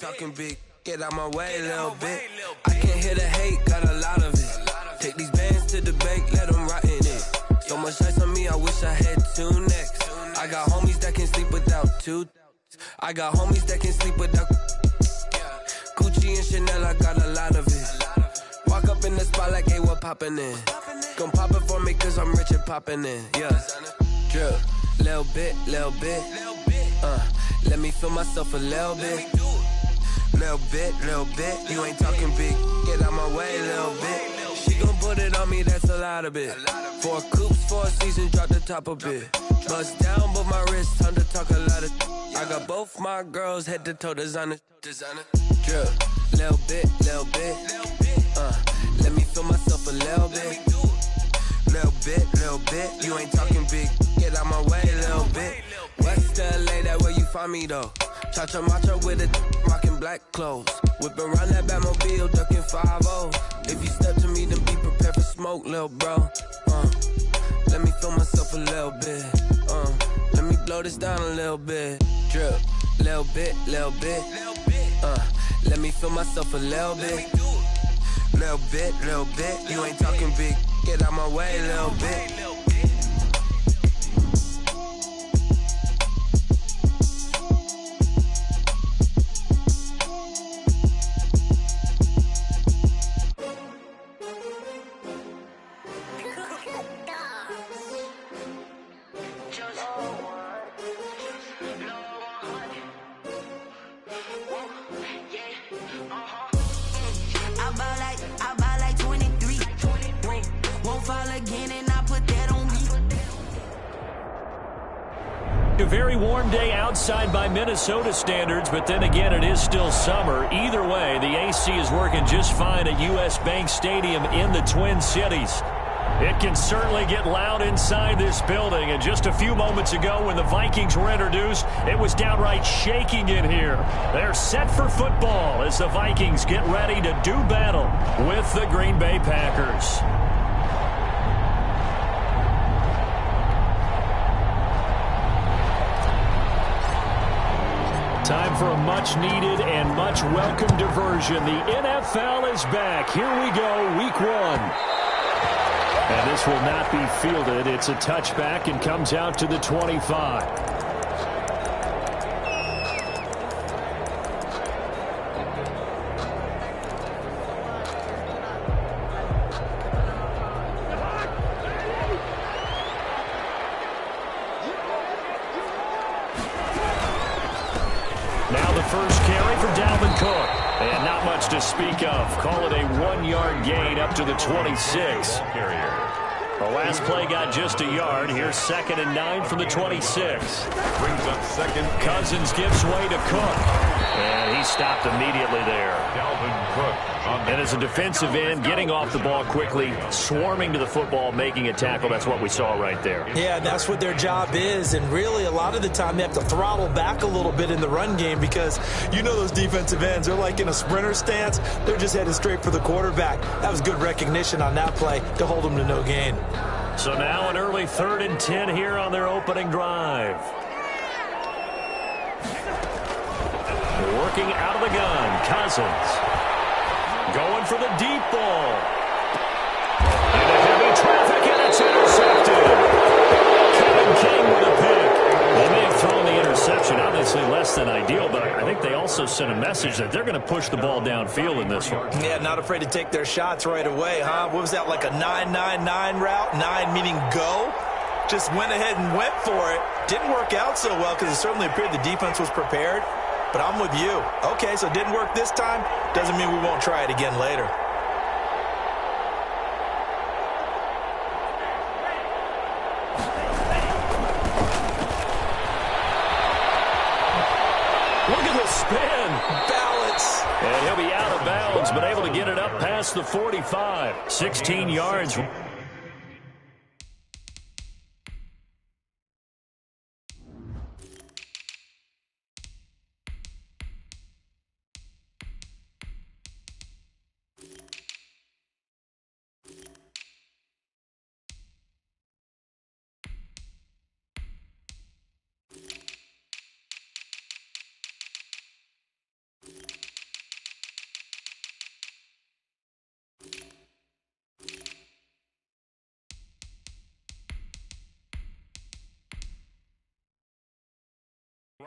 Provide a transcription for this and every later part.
Talking big, get out my way a little bit. I can't hear the hate, got a lot of it. Take these bands to the bank, let them rot in it. So much ice on me, I wish I had two necks. I got homies that can sleep without two. I got homies that can sleep without Gucci and Chanel, I got a lot of it. Walk up in the spot like, hey, what poppin' in? Gon' pop it for me cause I'm rich and poppin' in, yeah. Drip, little bit, let me feel myself a little bit. Little bit, you ain't talking big, get out my way a little bit. She gon' put it on me, that's a lot of it. 4 coops, 4 seasons, drop the top a bit. Bust down, but my wrist, time to talk a lot of. I got both my girls head to toe designer. Drip, little bit, let me feel myself a little bit. Little bit, you ain't talking big, get out my way a little bit. West LA, that where you find me though. Cha-cha macha with it, rockin' black clothes. Whippin' around that Batmobile, duckin' 5-0. If you step to me, then be prepared for smoke, lil' bro. Let me feel myself a little bit. Let me blow this down a little bit. Drip, little bit. Let me feel myself a little bit. Little bit, you ain't talking big, get out my way a little bit. A very warm day outside by Minnesota standards, but then again, it is still summer. Either way, the AC is working just fine at U.S. Bank Stadium in the Twin Cities. It can certainly get loud inside this building, and just a few moments ago when the Vikings were introduced, it was downright shaking in here. They're set for football as the Vikings get ready to do battle with the Green Bay Packers. Time for a much-needed and much-welcome diversion. The NFL is back. Here we go, Week 1. And this will not be fielded. It's a touchback and comes out to the 25. Now the first carry for Dalvin Cook. And not much to speak of. Call it a 1-yard gain up to the 26. The last play got just a yard. Here's 2nd and 9 from the 26. Brings up second. Cousins gives way to Cook. And he stopped immediately there. Dalvin Cook. And as a defensive end, getting off the ball quickly, swarming to the football, making a tackle, that's what we saw right there. Yeah, that's what their job is. And really, a lot of the time, they have to throttle back a little bit in the run game because you know those defensive ends, they're like in a sprinter stance. They're just headed straight for the quarterback. That was good recognition on that play to hold them to no gain. So now an early 3rd and 10 here on their opening drive. Working out of the gun, Cousins. Going for the deep ball. And a heavy traffic, and it's intercepted. Kevin King with a pick. They may have thrown the interception, obviously less than ideal, but I think they also sent a message that they're going to push the ball downfield in this one. Yeah, not afraid to take their shots right away, huh? What was that, like a 9-9-9 route? 9 meaning go? Just went ahead and went for it. Didn't work out so well because it certainly appeared the defense was prepared. But I'm with you. Okay, so it didn't work this time. Doesn't mean we won't try it again later. Look at the spin. Balance. And he'll be out of bounds, but able to get it up past the 45. 16 yards.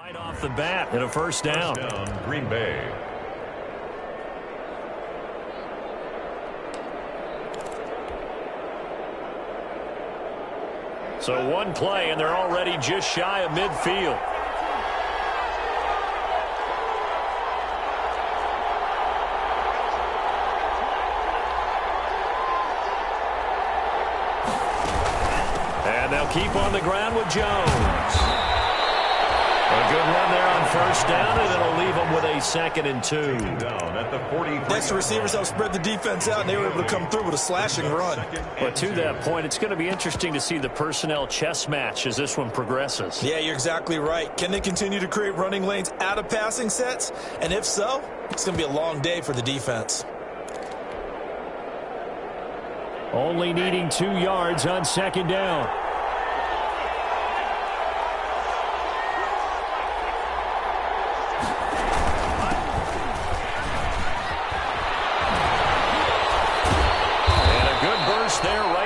Right off the bat and a first down. Green Bay. So one play, and they're already just shy of midfield. And they'll keep on the ground with Jones. A good run there on first down, and it'll leave them with a 2nd and 2. Down at the 40. Next, the receivers helped spread the defense out, and they were able to come through with a slashing run. But to that point, it's going to be interesting to see the personnel chess match as this one progresses. Yeah, you're exactly right. Can they continue to create running lanes out of passing sets? And if so, it's going to be a long day for the defense. Only needing 2 yards on 2nd down.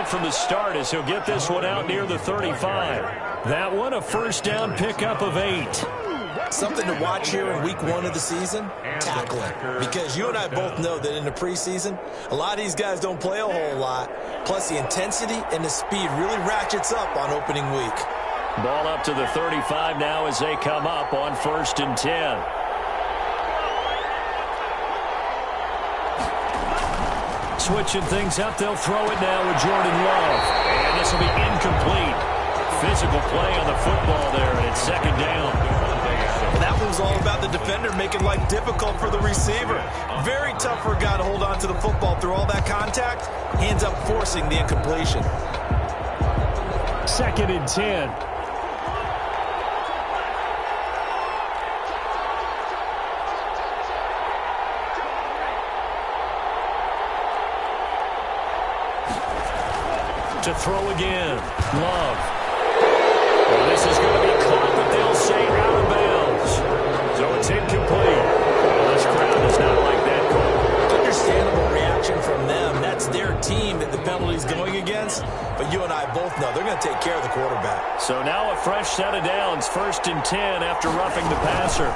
From the start as he'll get this one out near the 35. That one a first down pickup of 8. Something to watch here in week 1 of the season, tackling. Because you and I both know that in the preseason, a lot of these guys don't play a whole lot. Plus the intensity and the speed really ratchets up on opening week. Ball up to the 35 now as they come up on 1st and 10. Switching things up, they'll throw it now with Jordan Love. And this will be incomplete. Physical play on the football there, and it's 2nd down. That was all about the defender making life difficult for the receiver. Very tough for a guy to hold on to the football through all that contact. He ends up forcing the incompletion. 2nd and 10. To throw again. Love. Well, this is going to be caught, but they'll say out of bounds. So it's incomplete. Well, this crowd does not like that call. Understandable reaction from them. That's their team that the penalty's going against. But you and I both know they're going to take care of the quarterback. So now a fresh set of downs. 1st and 10 after roughing the passer.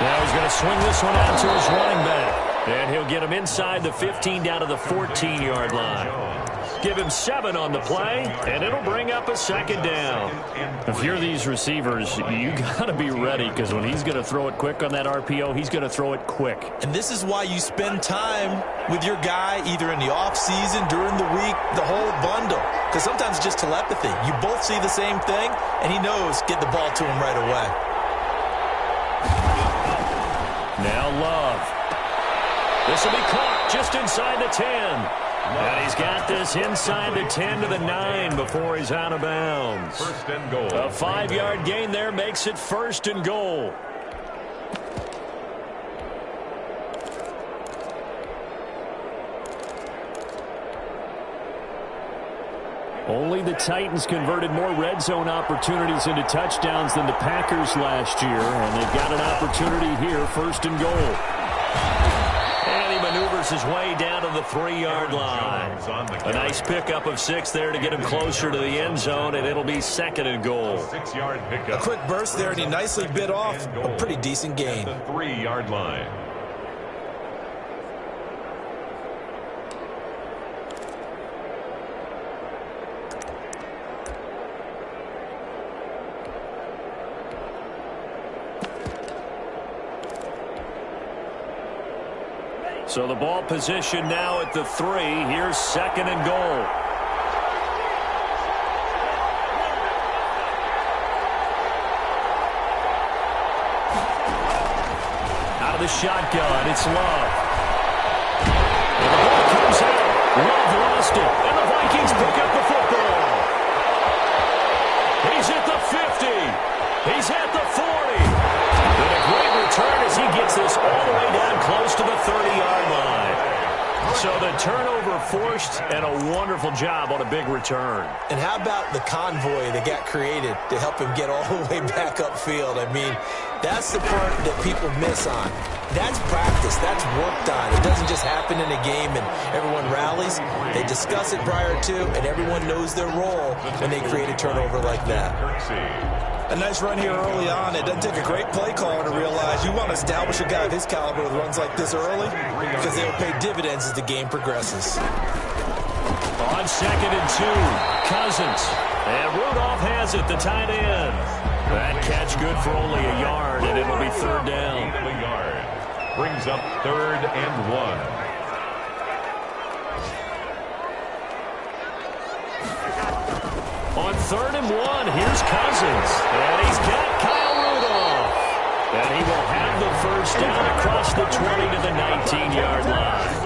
Now he's going to swing this one out to his running back. And he'll get him inside the 15 down to the 14-yard line. Give him 7 on the play, and it'll bring up a 2nd down. If you're these receivers, you got to be ready because when he's going to throw it quick on that RPO, he's going to throw it quick. And this is why you spend time with your guy either in the offseason, during the week, the whole bundle. Because sometimes it's just telepathy. You both see the same thing, and he knows get the ball to him right away. Now Love. This will be caught just inside the 10. And he's got this inside the 10 to the 9 before he's out of bounds. 1st and goal. A 5-yard gain there makes it 1st and goal. Only the Titans converted more red zone opportunities into touchdowns than the Packers last year, and they've got an opportunity here, 1st and goal. And he maneuvers his way down to the 3-yard line. A nice pickup of 6 there to get him closer to the end zone, and it'll be 2nd and goal. 6-yard pickup. A quick burst there, and he nicely bit off a pretty decent gain. At the 3-yard line. So the ball position now at the 3. Here's 2nd and goal. Out of the shotgun, it's Love. And the ball comes out. Love lost it. And the Vikings pick up the football. He's at the 50. He's at the 40. And a great return as he gets this all the way down close to the 30-yard line. So the turnover forced and a wonderful job on a big return. And how about the convoy that got created to help him get all the way back upfield? I mean, that's the part that people miss on. That's practice. That's worked on. It doesn't just happen in a game and everyone rallies. They discuss it prior to, and everyone knows their role when they create a turnover like that. A nice run here early on. It doesn't take a great play caller to realize you want to establish a guy of his caliber with runs like this early because they will pay dividends as the game progresses. On 2nd and 2, Cousins. And Rudolph has it, the tight end. That catch good for only a yard, and it'll be 3rd down. A yard. Brings up 3rd and 1. On 3rd and 1, here's Cousins. And he's got Kyle Rudolph. And he will have the first down across the 20 to the 19-yard line.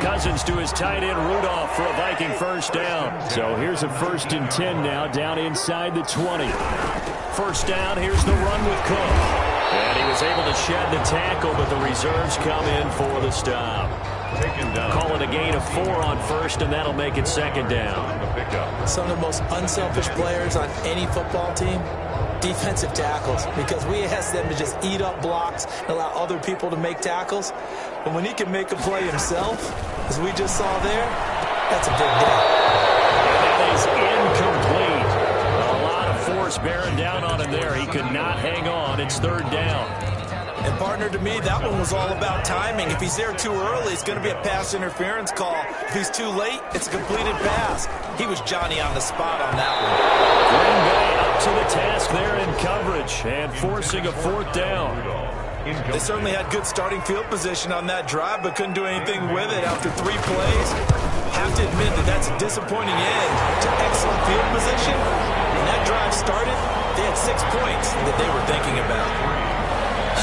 Cousins to his tight end Rudolph for a Viking first down. So here's a 1st and 10 now down inside the 20. First down, here's the run with Cook. And he was able to shed the tackle, but the reserves come in for the stop. Call it a gain of 4 on 1st, and that'll make it 2nd down. Some of the most unselfish players on any football team, defensive tackles, because we ask them to just eat up blocks and allow other people to make tackles. But when he can make a play himself, as we just saw there, that's a big deal. That is incomplete. A lot of force bearing down on him there. He could not hang on. It's 3rd down. And partner, to me, that one was all about timing. If he's there too early, it's going to be a pass interference call. If he's too late, it's a completed pass. He was Johnny on the spot on that one. Green Bay up to the task there in coverage and forcing a 4th down. They certainly had good starting field position on that drive, but couldn't do anything with it after 3 plays. Have to admit that that's a disappointing end to excellent field position. When that drive started, they had 6 points that they were thinking about.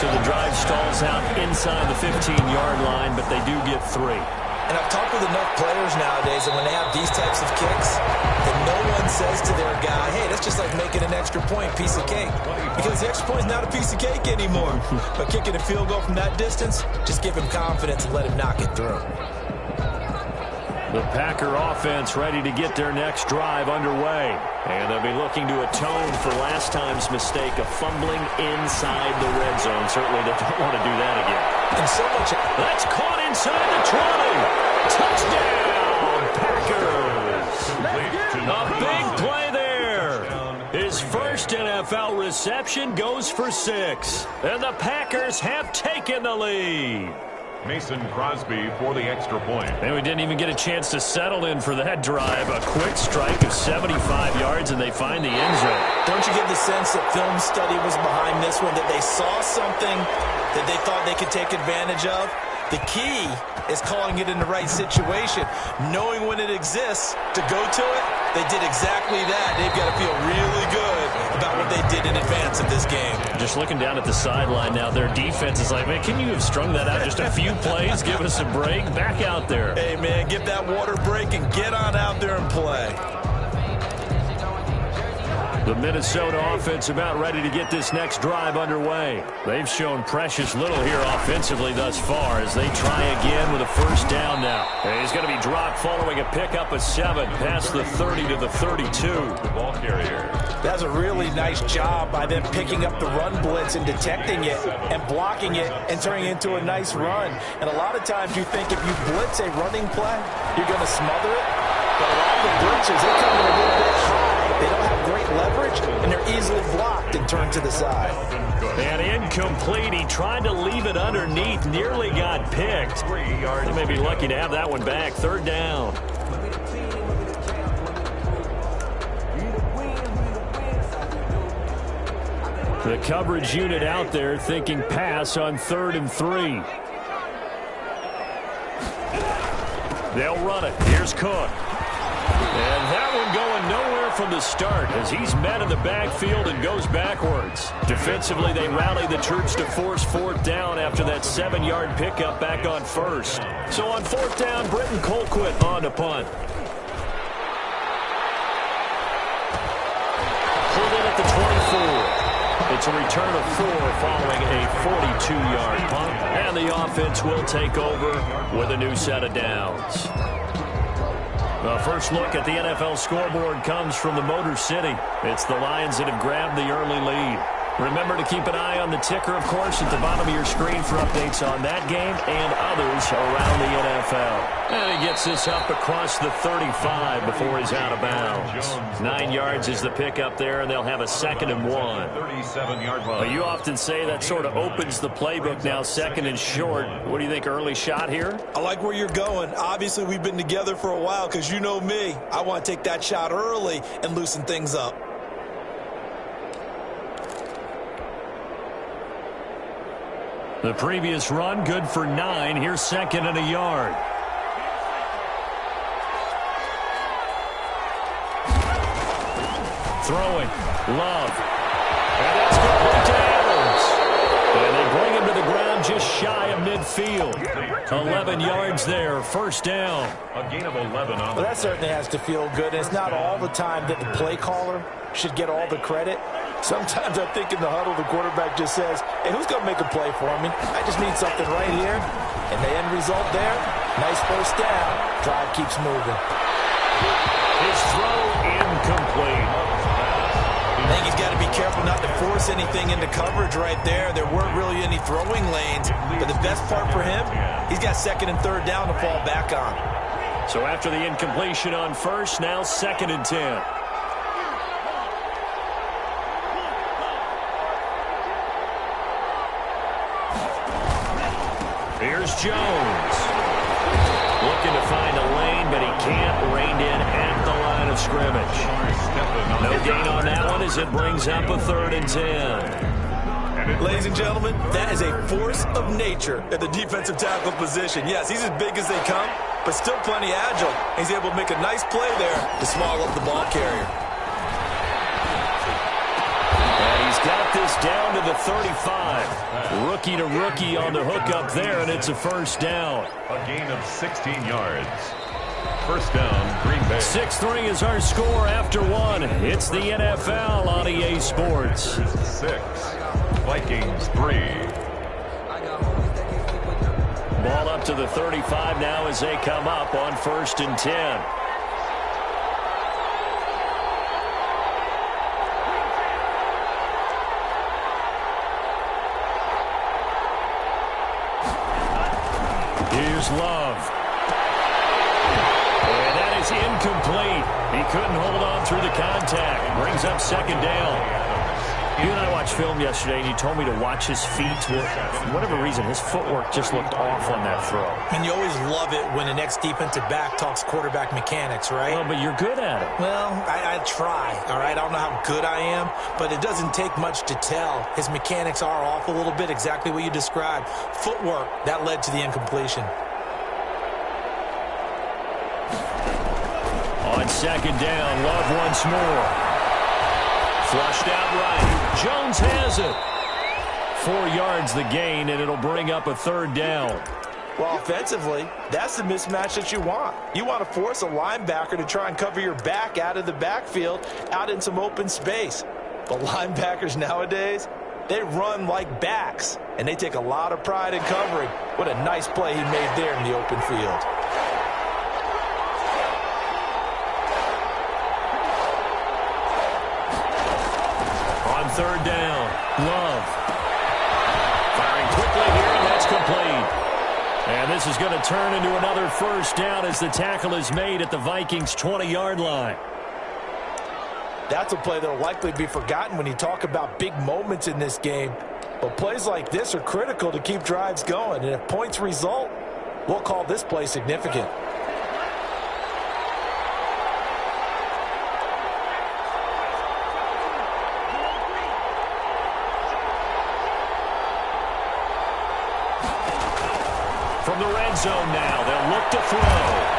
So the drive stalls out inside the 15-yard line, but they do get 3. And I've talked with enough players nowadays that when they have these types of kicks, that no one says to their guy, hey, that's just like making an extra point, piece of cake. Because the extra point is not a piece of cake anymore. But kicking a field goal from that distance, just give him confidence and let him knock it through. The Packer offense ready to get their next drive underway. And they'll be looking to atone for last time's mistake of fumbling inside the red zone. Certainly they don't want to do that again. And so much... That's caught inside the 20. Touchdown, Packers. A big play there. His first NFL reception goes for 6. And the Packers have taken the lead. Mason Crosby for the extra point. And we didn't even get a chance to settle in for that drive. A quick strike of 75 yards, and they find the end zone. Don't you get the sense that film study was behind this one, that they saw something that they thought they could take advantage of? The key is calling it in the right situation, knowing when it exists to go to it. They did exactly that. They've got to feel really good about what they did in advance of this game. Just looking down at the sideline now, their defense is like, man, can you have strung that out just a few plays? Give us a break. Back out there. Hey, man, give that water break and get on out there and play. The Minnesota offense about ready to get this next drive underway. They've shown precious little here offensively thus far as they try again with a first down now. And he's going to be dropped following a pickup of 7 past the 30 to the 32. The ball carrier. That's a really nice job by them picking up the run blitz and detecting it and blocking it and turning it into a nice run. And a lot of times you think if you blitz a running play, you're going to smother it. But a lot of the blitzers, they come in a little bit high. They don't have great leverage, and they're easily blocked and turned to the side. And incomplete. He tried to leave it underneath, nearly got picked. 3 yards. They may be lucky to have that one back. 3rd down. The coverage unit out there thinking pass on 3rd and 3. They'll run it. Here's Cook. And that one going nowhere from the start as he's met in the backfield and goes backwards. Defensively, they rally the troops to force 4th down after that 7-yard pickup back on 1st. So on 4th down, Britton Colquitt on to punt. Pulled in at the 24. It's a return of 4 following a 42-yard punt. And the offense will take over with a new set of downs. The first look at the NFL scoreboard comes from the Motor City. It's the Lions that have grabbed the early lead. Remember to keep an eye on the ticker, of course, at the bottom of your screen for updates on that game and others around the NFL. And he gets this up across the 35 before he's out of bounds. 9 yards is the pickup there, and they'll have a 2nd and 1. 37-yard line. Well, you often say that sort of opens the playbook now, 2nd and short. What do you think, early shot here? I like where you're going. Obviously, we've been together for a while because you know me. I want to take that shot early and loosen things up. The previous run, good for 9. Here's 2nd and a yard. Throwing. Love. And that's complete to Adams. And they bring him to the ground just shy of midfield. 11 yards there. First down. A gain of 11 on. Well, that certainly has to feel good. It's not all the time that the play caller should get all the credit. Sometimes I think in the huddle, the quarterback just says, hey, who's going to make a play for me? I just need something right here. And the end result there, nice first down. Drive keeps moving. His throw incomplete. I think he's got to be careful not to force anything into coverage right there. There weren't really any throwing lanes. But the best part for him, he's got 2nd and 3rd down to fall back on. So after the incompletion on first, now 2nd and 10. Here's Jones. Looking to find a lane, but he can't. Reined in at the line of scrimmage. No gain on that one as it brings up a 3rd and 10. Ladies and gentlemen, that is a force of nature at the defensive tackle position. Yes, he's as big as they come, but still plenty agile. He's able to make a nice play there to swallow up the ball carrier. Got this down to the 35. Rookie to rookie on the hookup there, and it's a first down. A gain of 16 yards. First down, Green Bay. 6-3 is our score after 1. It's the NFL on EA Sports. 6. Vikings 3. Ball up to the 35 now as they come up on 1st and 10. Here's Love. And that is incomplete. He couldn't hold on through the contact. Brings up 2nd down. You and I watched film yesterday, and you told me to watch his feet. For whatever reason, his footwork just looked off on that throw. And you always love it when the next defensive back talks quarterback mechanics, right? Well, but you're good at it. Well, I try, all right? I don't know how good I am, but it doesn't take much to tell. His mechanics are off a little bit, exactly what you described. Footwork, that led to the incompletion. On 2nd down, Love once more. Flushed out right. Jones has it. 4 yards the gain, and it'll bring up a 3rd down. Well, offensively, that's the mismatch that you want. You want to force a linebacker to try and cover your back out of the backfield, out in some open space. But linebackers nowadays, they run like backs, and they take a lot of pride in covering. What a nice play he made there in the open field. On 3rd down, Love. Firing quickly here, and that's complete. And this is going to turn into another first down as the tackle is made at the Vikings' 20-yard line. That's a play that will likely be forgotten when you talk about big moments in this game. But plays like this are critical to keep drives going. And if points result, we'll call this play significant. From the red zone now, they'll look to throw.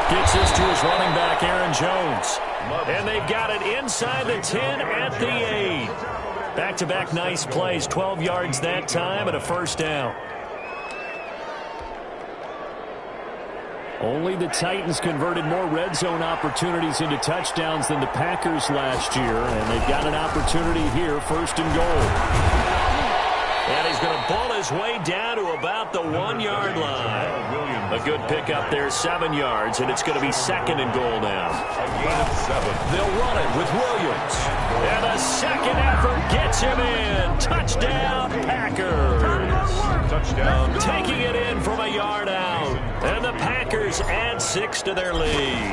Gets this to his running back, Aaron Jones. And they've got it inside the 10 at the 8. Back-to-back nice plays, 12 yards that time and a first down. Only the Titans converted more red zone opportunities into touchdowns than the Packers last year, and they've got an opportunity here, 1st and goal. And he's going to ball his way down to about the 1-yard line. A good pickup there, 7 yards, and it's going to be 2nd and goal now. They'll run it with Williams. And the second effort gets him in. Touchdown, Packers. Touchdown. Taking it in from a yard out. And the Packers add 6 to their lead.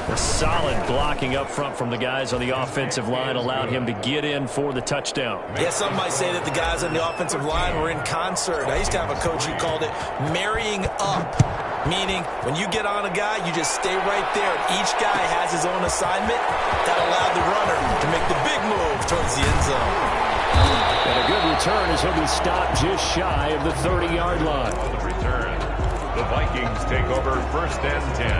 A solid blocking up front from the guys on the offensive line allowed him to get in for the touchdown. Yeah, some might say that the guys on the offensive line were in concert. I used to have a coach who called it marrying up, meaning when you get on a guy, you just stay right there. Each guy has his own assignment. That allowed the runner to make the big move towards the end zone. And a good return as he'll be stopped just shy of the 30-yard line. The return. The Vikings take over 1st and 10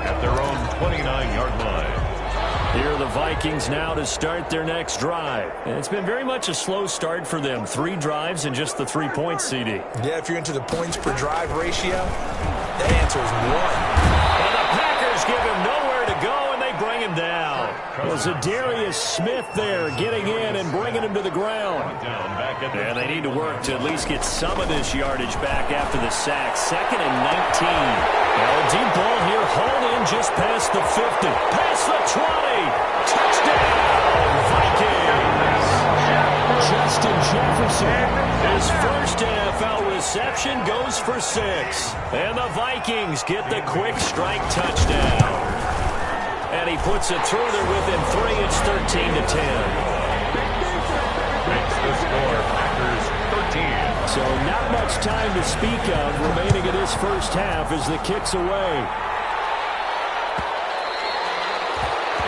at their own 29-yard line. Here are the Vikings now to start their next drive. And it's been very much a slow start for them. 3 drives and just the 3 points, CD. Yeah, if you're into the points per drive ratio, the answer is 1. And the Packers give him nowhere to go, and they bring him down. Well, Zadarius Smith there getting in and bringing him to the ground. And they need to work to at least get some of this yardage back after the sack. 2nd and 19. Now a deep ball here, hauled in just past the 50. Past the 20. Touchdown, Vikings. Justin Jefferson, his first NFL reception, goes for 6. And the Vikings get the quick strike touchdown. And he puts it through there within 3. It's 13 to 10. Makes the score Packers 13. So not much time to speak of remaining in this first half as the kick's away.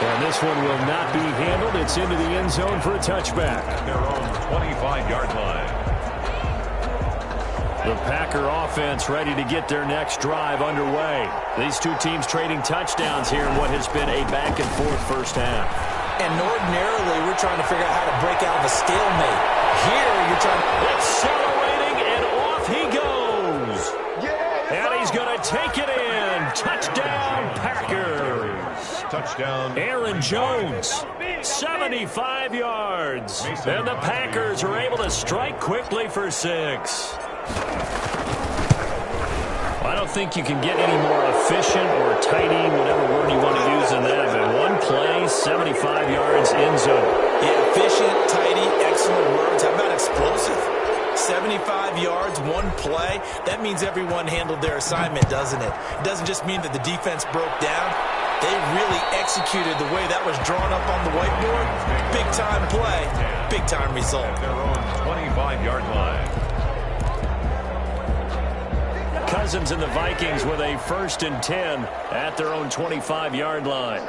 And this one will not be handled. It's into the end zone for a touchback. At their own 25-yard line. The Packer offense ready to get their next drive underway. These two teams trading touchdowns here in what has been a back-and-forth first half. And ordinarily, we're trying to figure out how to break out of a stalemate. Here, you're trying to... Accelerating, and off he goes. And he's going to take it in. Touchdown, Packers. Touchdown. Aaron Jones, 75 yards. And the Packers are able to strike quickly for 6. I don't think you can get any more efficient or tidy, whatever word you want to use in that. But one play, 75 yards, end zone. Yeah, efficient, tidy, excellent words. How about explosive? 75 yards, one play. That means everyone handled their assignment, doesn't it? It doesn't just mean that the defense broke down. They really executed the way that was drawn up on the whiteboard. Big-time play, big-time result. At their own 25-yard line. Cousins and the Vikings with a 1st and 10 at their own 25-yard line.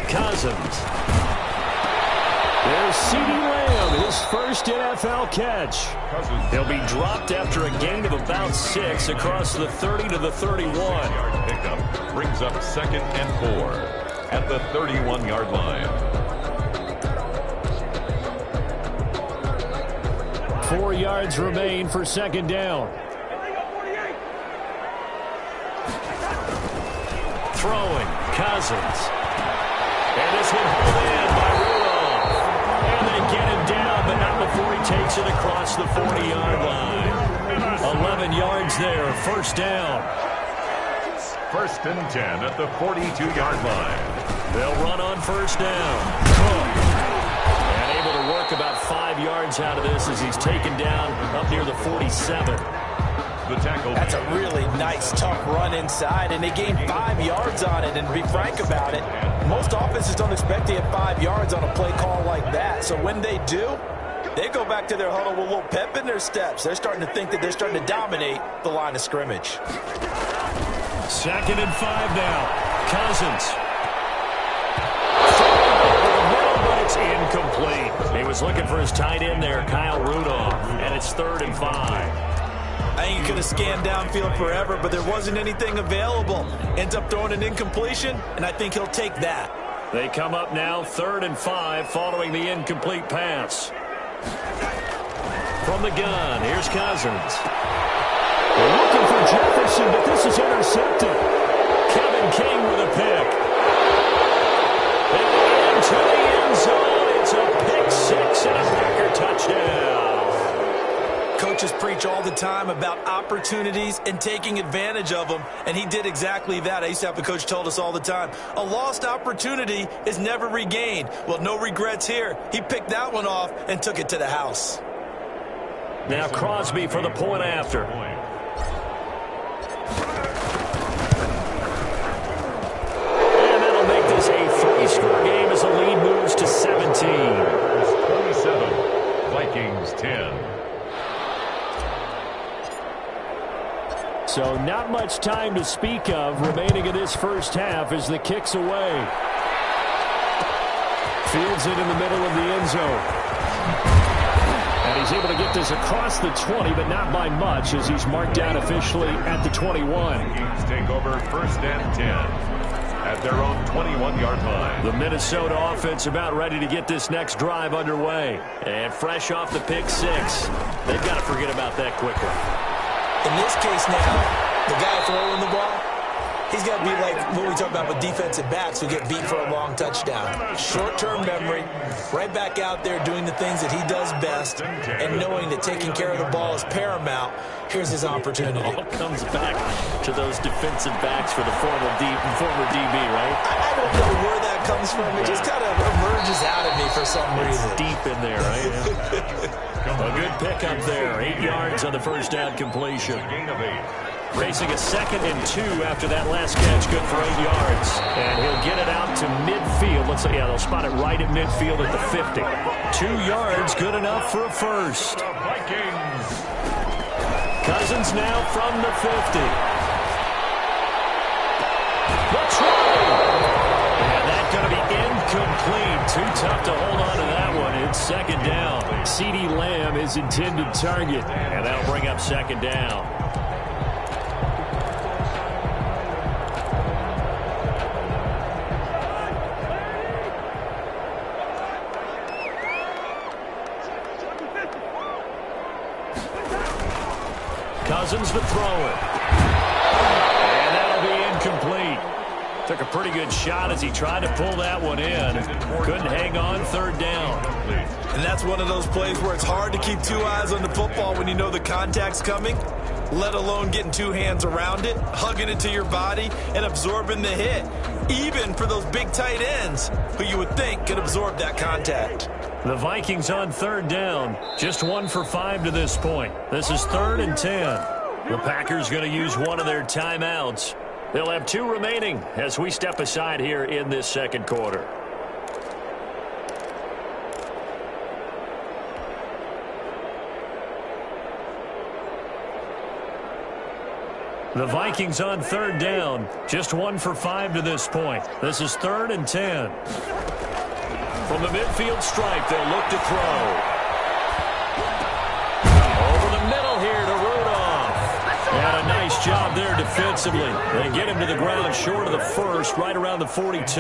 Cousins. There's CeeDee Lamb, his first NFL catch. He'll be dropped after a gain of about 6 across the 30 to the 31. Pickup brings up 2nd and 4 at the 31-yard line. 4 yards remain for 2nd down. Throwing, Cousins. And this one hauled in by Rudolph. And they get him down, but not before he takes it across the 40-yard line. 11 yards there, 1st down. 1st and 10 at the 42-yard line. They'll run on 1st down. And able to work about 5 yards out of this as he's taken down up near the 47. The tackle. That's a really nice, tough run inside, and they gained 5 yards on it. And to be frank about it, most offenses don't expect to get 5 yards on a play call like that. So when they do, they go back to their huddle with a little pep in their steps. They're starting to think that they're starting to dominate the line of scrimmage. 2nd and 5 now. Cousins. But it's incomplete. He was looking for his tight end there, Kyle Rudolph, and it's 3rd and 5. I think he could have scanned downfield forever, but there wasn't anything available. Ends up throwing an incompletion, and I think he'll take that. They come up now 3rd and 5 following the incomplete pass. From the gun, here's Cousins. They're looking for Jefferson, but this is intercepted. Kevin King with a pick. And into the end zone, it's a pick 6. 6 and a Packer touchdown. Coaches preach all the time about opportunities and taking advantage of them, and he did exactly that. I used to have a coach told us all the time, a lost opportunity is never regained. Well, no regrets here. He picked that one off and took it to the house. Now Crosby for the point after. And that'll make this a 3-score game as the lead moves to 17. 27, Vikings 10. So not much time to speak of remaining in this first half as the kick's away. Fields it in the middle of the end zone. And he's able to get this across the 20, but not by much as he's marked down officially at the 21. Vikings take over first and 10 at their own 21-yard line. The Minnesota offense about ready to get this next drive underway. And fresh off the pick 6, they've got to forget about that quicker. In this case now, the guy throwing the ball, he's got to be like what we talk about with defensive backs who get beat for a long touchdown. Short-term memory, right back out there doing the things that he does best, and knowing that taking care of the ball is paramount. Here's his opportunity. It all comes back to those defensive backs for the former DB, right? I don't know where that comes from. It just kind of emerges out of me for some reason. Deep in there, right? A good pickup there. 8 yards on the first down completion. Gain of 8. Racing a 2nd and 2 after that last catch. Good for 8 yards. And he'll get it out to midfield. Looks like, yeah, they'll spot it right at midfield at the 50. 2 yards, good enough for a first. The Vikings. Cousins now from the 50. The try. And that's going to be incomplete. Too tough to hold on to that one. It's 2nd down. CeeDee Lamb is intended target. And that'll bring up 2nd down. Cousins to throw it. And that'll be incomplete. Took a pretty good shot as he tried to pull that one in. Couldn't hang on, 3rd down. And that's one of those plays where it's hard to keep 2 eyes on the football when you know the contact's coming, let alone getting 2 hands around it, hugging it to your body, and absorbing the hit. Even for those big tight ends who you would think could absorb that contact. The Vikings on 3rd down. Just 1 for 5 to this point. This is 3rd and 10. The Packers going to use one of their timeouts. They'll have 2 remaining as we step aside here in this 2nd quarter. The Vikings on 3rd down. Just 1 for 5 to this point. This is 3rd and 10. From the midfield stripe, they'll look to throw. Over the middle here to Rudolph. And a nice job there defensively. They get him to the ground short of the first, right around the 42. It's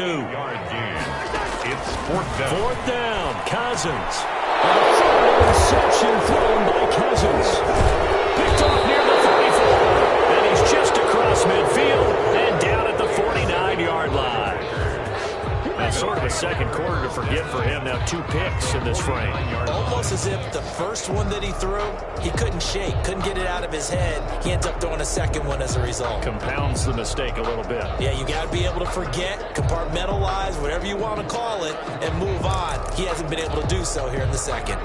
4th down. 4th down, Cousins. And a third interception thrown by Cousins. Picked off near the 34. And he's just across midfield and down at the 49-yard line. That's sort of a 2nd quarter to forget for him. Now 2 picks in this frame. Almost as if the first one that he threw, he couldn't shake, couldn't get it out of his head. He ends up throwing a 2nd one as a result. Compounds the mistake a little bit. Yeah, you got to be able to forget, compartmentalize, whatever you want to call it, and move on. He hasn't been able to do so here in the 2nd.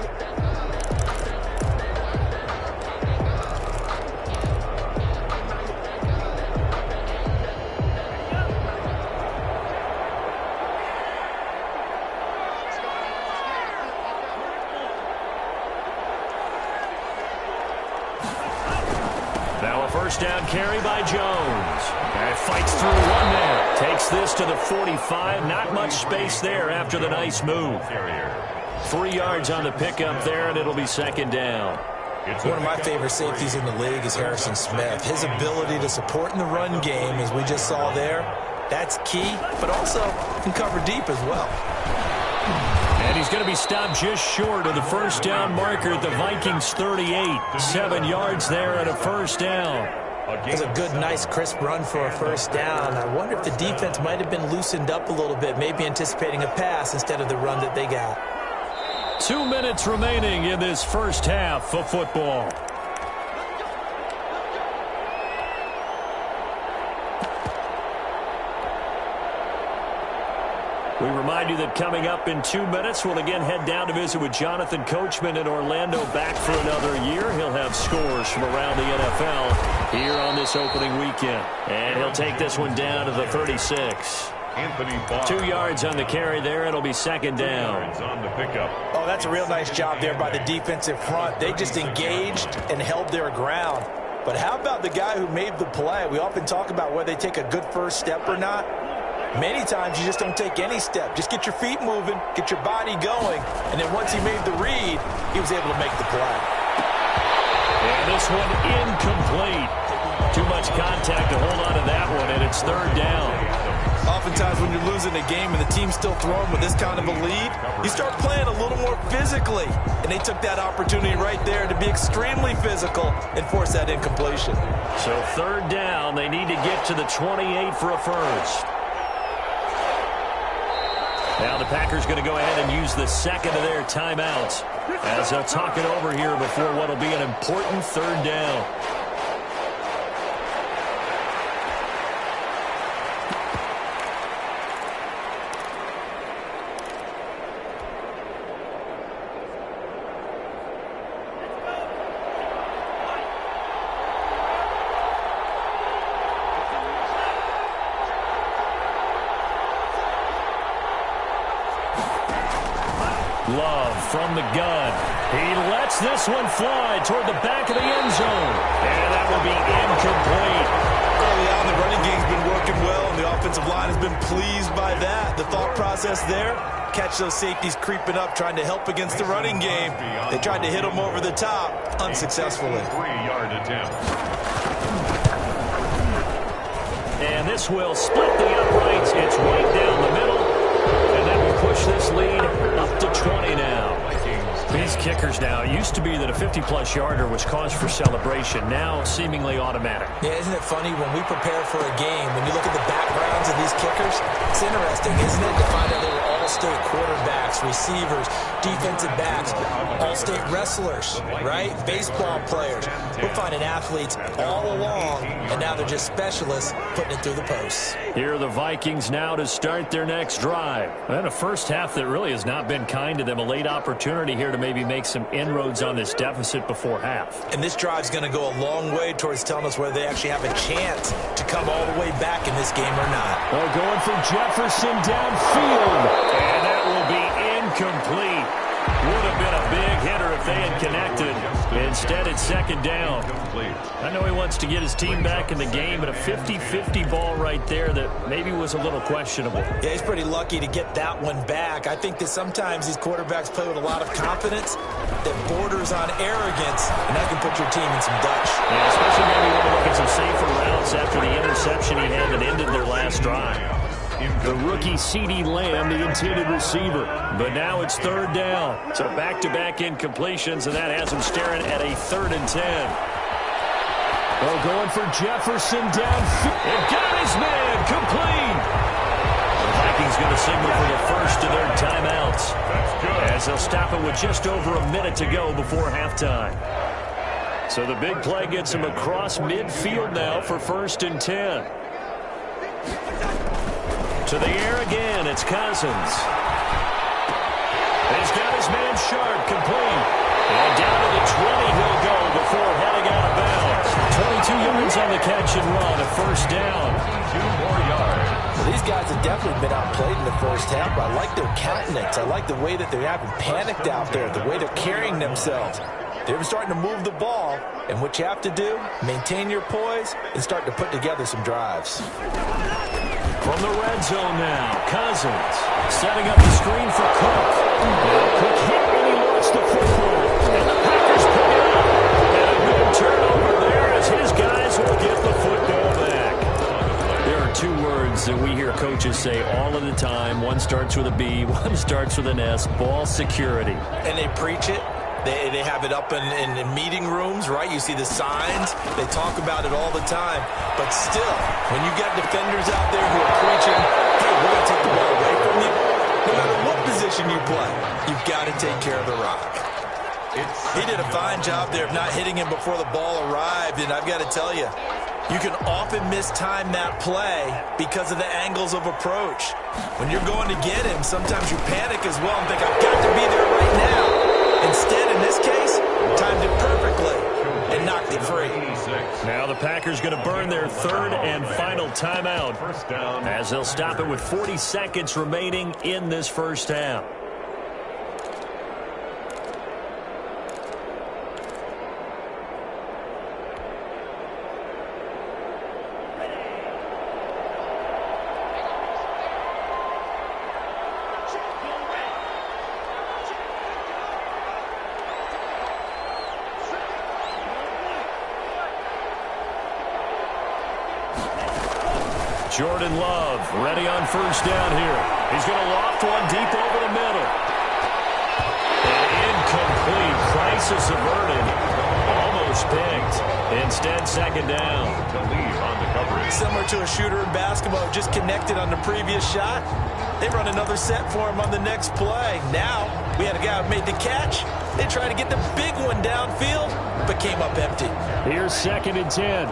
Now a first down carry by Jones. And fights through one man. Takes this to the 45. Not much space there after the nice move. 3 yards on the pickup there, and it'll be 2nd down. One of my favorite safeties in the league is Harrison Smith. His ability to support in the run game, as we just saw there, that's key, but also can cover deep as well. And he's going to be stopped just short of the first down marker at the Vikings 38. 7 yards there and a first down. It's a good, nice, crisp run for a first down. I wonder if the defense might have been loosened up a little bit, maybe anticipating a pass instead of the run that they got. 2 minutes remaining in this first half of football. We remind you that coming up in 2 minutes, we'll again head down to visit with Jonathan Coachman in Orlando, back for another year. He'll have scores from around the NFL here on this opening weekend. And he'll take this one down to the 36. 2 yards on the carry there. It'll be second down. On the pickup. Oh, that's a real nice job there by the defensive front. They just engaged and held their ground. But how about the guy who made the play? We often talk about whether they take a good first step or not. Many times you just don't take any step. Just get your feet moving, get your body going, and then once he made the read, he was able to make the play. And this one incomplete. Too much contact to hold on to that one, and it's third down. Oftentimes when you're losing a game and the team's still throwing with this kind of a lead, you start playing a little more physically. And they took that opportunity right there to be extremely physical and force that incompletion. So third down, they need to get to the 28 for a first. Now the Packers going to go ahead and use the second of their timeouts as they'll talk it over here before what will be an important third down. Love from the gun. He lets this one fly toward the back of the end zone. And that will be incomplete. Early on, the running game's been working well, and the offensive line has been pleased by that. The thought process there, catch those safeties creeping up, trying to help against the running game. They tried to hit them over the top, unsuccessfully. 3-yard attempt. And this will split the uprights. It's right down the middle. And that will push this lead up to 20 now. These kickers now, it used to be that a 50-plus yarder was cause for celebration. Now seemingly automatic. Yeah, isn't it funny when we prepare for a game, when you look at the backgrounds of these kickers, it's interesting, isn't it, to find out they were all-state quarterbacks, receivers, defensive backs, all-state wrestlers, right? Baseball players. We're finding athletes all along, and now they're just specialists putting it through the posts. Here are the Vikings now to start their next drive. And a first half that really has not been kind to them. A late opportunity here to maybe make some inroads on this deficit before half. And this drive's going to go a long way towards telling us whether they actually have a chance to come all the way back in this game or not. Well, going for Jefferson downfield. And that will be incomplete. Would have been a big hitter if they had connected. Instead, it's second down. I know he wants to get his team back in the game, but a 50-50 ball right there that maybe was a little questionable. Yeah, he's pretty lucky to get that one back. I think that sometimes these quarterbacks play with a lot of confidence that borders on arrogance, and that can put your team in some Dutch. Yeah, especially maybe want to look at some safer routes after the interception he had that ended their last drive. The rookie C.D. Lamb, the intended receiver. But now it's third down. So back-to-back incompletions, and that has him staring at a 3rd and 10. Well, going for Jefferson downfield. It got his man complete. The Vikings going to signal for the first of their timeouts. As they'll stop it with just over a minute to go before halftime. So the big play gets him across midfield now for 1st and 10. To the air again, it's Cousins. He's got his man Sharp complete. And down to the 20 he'll go before heading out of bounds. 22 yards on the catch and run, a first down. 2 more yards. Well, these guys have definitely been outplayed in the first half, but I like their countenance. I like the way that they haven't panicked out there, the way they're carrying themselves. They're starting to move the ball, and what you have to do, maintain your poise and start to put together some drives. From the red zone now, Cousins setting up the screen for Cook. Now Cook hit and he lost the football. And the Packers pick it up. And a good turnover there as his guys will get the football back. There are 2 words that we hear coaches say all of the time. One starts with a B, one starts with an S, ball security. And they preach it. They have it up in meeting rooms, right? You see the signs. They talk about it all the time. But still, when you got defenders out there who are preaching, hey, we're going to take the ball away from you, no matter what position position you play, you've got to take care of the rock. He did a fine job there of not hitting him before the ball arrived, and I've got to tell you, you can often mistime that play because of the angles of approach. When you're going to get him, sometimes you panic as well and think, I've got to be there right now. Instead, in this case, timed it perfectly and knocked it free. Now the Packers going to burn their third and final timeout as they'll stop it with 40 seconds remaining in this first half. Jordan Love ready on first down here. He's going to loft one deep over the middle. And incomplete. Crisis averted. Almost picked. Instead, second down. To leave on the coverage. Similar to a shooter in basketball, just connected on the previous shot. They run another set for him on the next play. Now, we had a guy who made the catch. They tried to get the big one downfield, but came up empty. Here's 2nd and 10.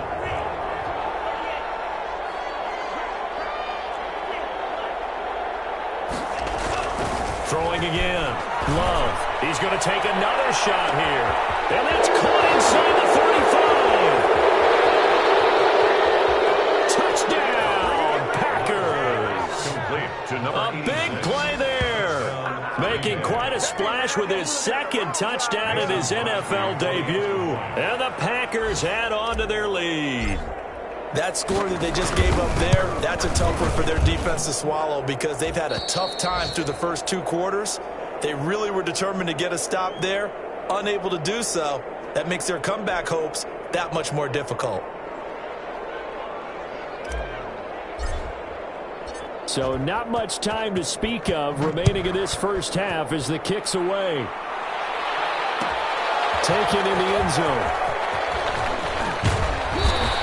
Throwing again. Love. He's going to take another shot here. And that's caught inside the 35. Touchdown, Packers. Complete to number A big play there. Making quite a splash with his second touchdown in his NFL debut. And the Packers add on to their lead. That score that they just gave up there, that's a tough one for their defense to swallow because they've had a tough time through the first 2 quarters. They really were determined to get a stop there, unable to do so. That makes their comeback hopes that much more difficult. So not much time to speak of remaining in this first half as the kick's away. Taken in the end zone.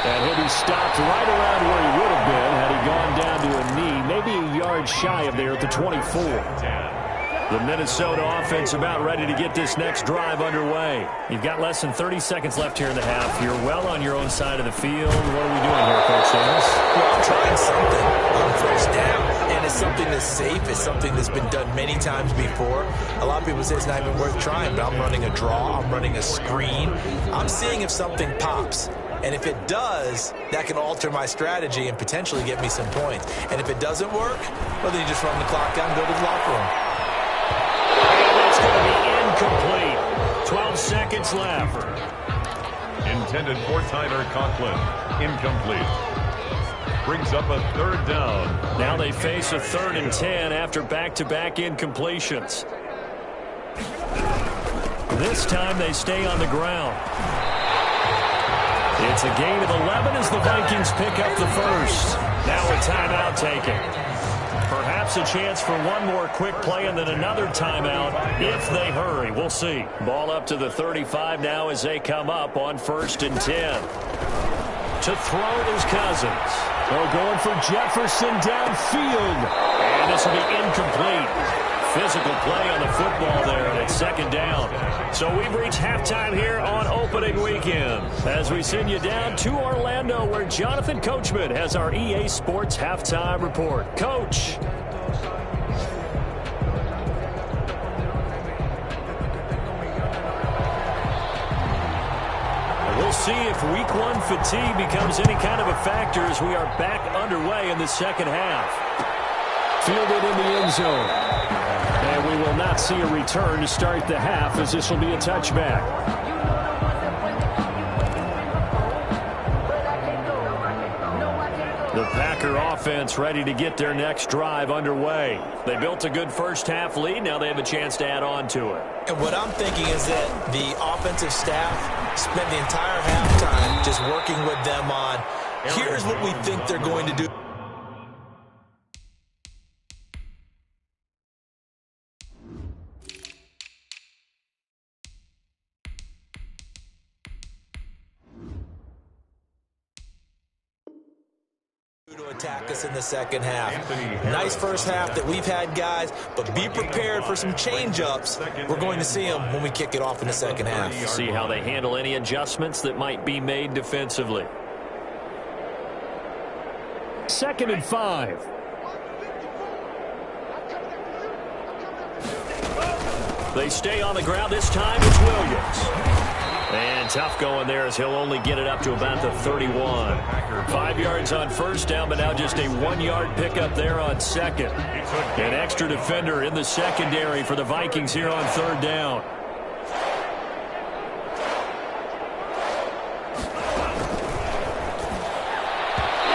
And he'll be stopped right around where he would have been had he gone down to a knee, maybe a yard shy of there at the 24. The Minnesota offense about ready to get this next drive underway. You've got less than 30 seconds left here in the half. You're well on your own side of the field. What are we doing here, Coach Davis? Well, I'm trying something on first down, and it's something that's safe. It's something that's been done many times before. A lot of people say it's not even worth trying, but I'm running a draw. I'm running a screen. I'm seeing if something pops. And if it does, that can alter my strategy and potentially get me some points. And if it doesn't work, well, then you just run the clock down and go to the locker room. And it's going to be incomplete. 12 seconds left. Intended for Tyler Conklin. Incomplete. Brings up a 3rd down. Now they face a 3rd and 10 after back-to-back incompletions. This time they stay on the ground. It's a gain of 11 as the Vikings pick up the first. Now a timeout taken. Perhaps a chance for one more quick play and then another timeout if they hurry. We'll see. Ball up to the 35 now as they come up on 1st and 10. To throw is Cousins. Oh, going for Jefferson downfield. And this will be incomplete. Physical play on the football there, and it's 2nd down. So we've reached halftime here on opening weekend as we send you down to Orlando where Jonathan Coachman has our EA Sports halftime report. Coach. We'll see if week 1 fatigue becomes any kind of a factor as we are back underway in the second half. Fielded in the end zone. And we will not see a return to start the half as this will be a touchback. The Packer offense ready to get their next drive underway. They built a good first half lead. Now they have a chance to add on to it. And what I'm thinking is that the offensive staff spent the entire halftime just working with them on, here's what we think they're going to do. To to attack us in the second half. Nice first half that we've had, guys, but be prepared for some change-ups. We're going to see them when we kick it off in the second half. See how they handle any adjustments that might be made defensively. 2nd and 5. They stay on the ground. This time it's Williams. And tough going there as he'll only get it up to about the 31. 5 yards on first down, but now just a 1-yard pickup there on second. An extra defender in the secondary for the Vikings here on 3rd down.